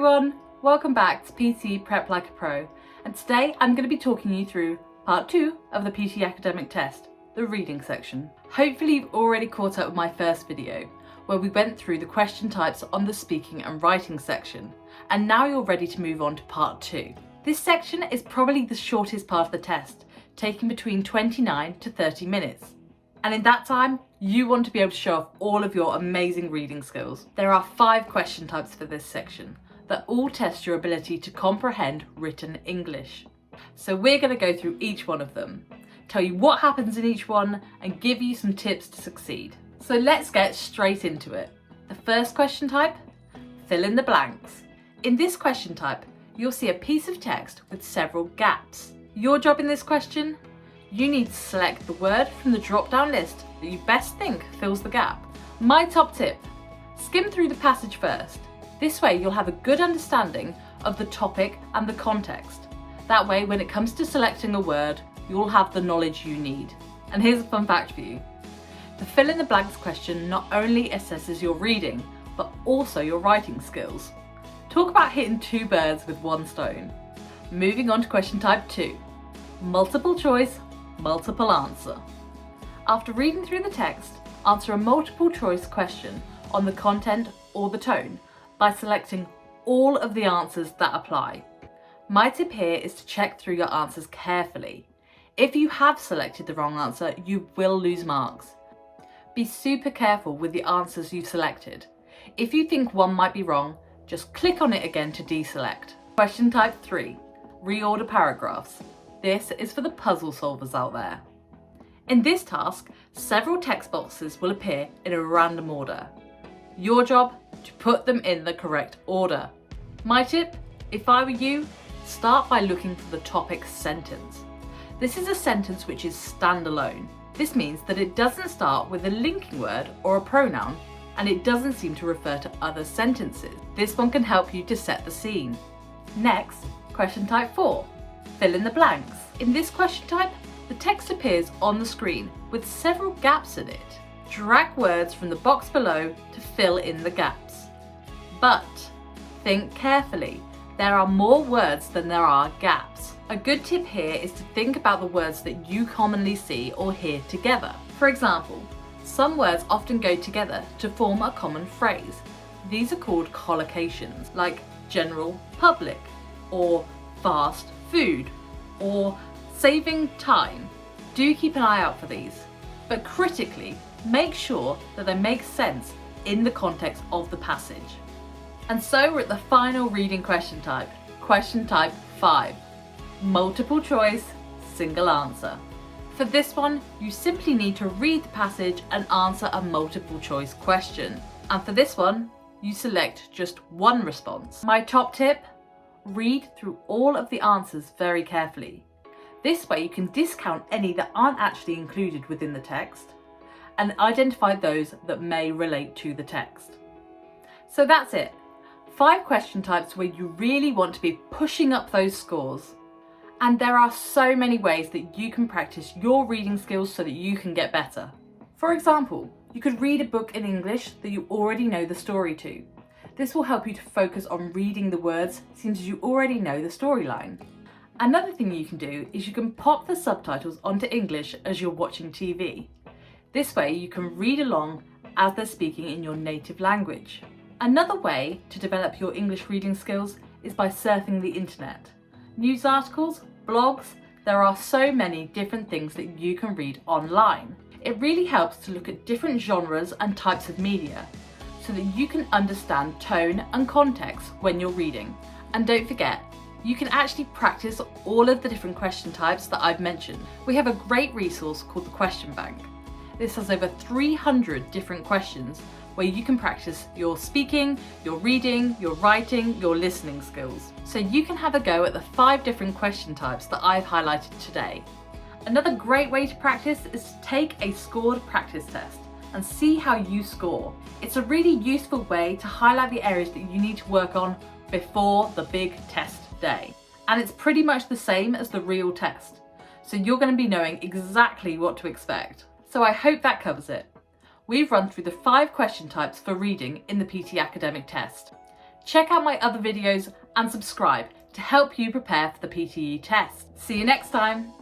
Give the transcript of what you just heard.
everyone, welcome back to PTE Prep Like a Pro, and today I'm going to be talking you through part 2 of the PTE Academic test, the reading section. Hopefully you've already caught up with my first video, where we went through the question types on the speaking and writing section, and now you're ready to move on to part 2. This section is probably the shortest part of the test, taking between 29 to 30 minutes. And in that time, you want to be able to show off all of your amazing reading skills. There are 5 question types for this section that all test your ability to comprehend written English. So we're going to go through each one of them, tell you what happens in each one, and give you some tips to succeed. So let's get straight into it. The first question type, fill in the blanks. In this question type, you'll see a piece of text with several gaps. Your job in this question, you need to select the word from the drop-down list that you best think fills the gap. My top tip, skim through the passage first. This way you'll have a good understanding of the topic and the context. That way when it comes to selecting a word, you'll have the knowledge you need. And here's a fun fact for you. The fill in the blanks question not only assesses your reading, but also your writing skills. Talk about hitting 2 birds with 1 stone. Moving on to question type 2, multiple choice, multiple answer. After reading through the text, answer a multiple choice question on the content or the tone by selecting all of the answers that apply. My tip here is to check through your answers carefully. If you have selected the wrong answer, you will lose marks. Be super careful with the answers you've selected. If you think one might be wrong, just click on it again to deselect. Question type 3, reorder paragraphs. This is for the puzzle solvers out there. In this task, several text boxes will appear in a random order. Your job, to put them in the correct order. My tip, if I were you, start by looking for the topic sentence. This is a sentence which is standalone. This means that it doesn't start with a linking word or a pronoun, and it doesn't seem to refer to other sentences. This one can help you to set the scene. Next, question type 4. Fill in the blanks. In this question type, the text appears on the screen with several gaps in it. Drag words from the box below to fill in the gaps. But think carefully. There are more words than there are gaps. A good tip here is to think about the words that you commonly see or hear together. For example, some words often go together to form a common phrase. These are called collocations, like general public, or fast food, or saving time. Do keep an eye out for these, but critically, make sure that they make sense in the context of the passage. And so we're at the final reading question type 5, multiple choice, single answer. For this one, you simply need to read the passage and answer a multiple choice question. And for this one, you select just one response. My top tip, read through all of the answers very carefully. This way you can discount any that aren't actually included within the text and identify those that may relate to the text. So that's it. 5 question types where you really want to be pushing up those scores. And there are so many ways that you can practice your reading skills so that you can get better. For example, you could read a book in English that you already know the story to. This will help you to focus on reading the words since you already know the storyline. Another thing you can do is you can pop the subtitles onto English as you're watching TV. This way you can read along as they're speaking in your native language. Another way to develop your English reading skills is by surfing the internet. News articles, blogs, there are so many different things that you can read online. It really helps to look at different genres and types of media so that you can understand tone and context when you're reading. And don't forget, you can actually practice all of the different question types that I've mentioned. We have a great resource called the Question Bank. This has over 300 different questions where you can practice your speaking, your reading, your writing, your listening skills. So you can have a go at the 5 different question types that I've highlighted today. Another great way to practice is to take a scored practice test and see how you score. It's a really useful way to highlight the areas that you need to work on before the big test day. And it's pretty much the same as the real test. So you're going to be knowing exactly what to expect. So I hope that covers it. We've run through the 5 question types for reading in the PTE Academic test. Check out my other videos and subscribe to help you prepare for the PTE test. See you next time.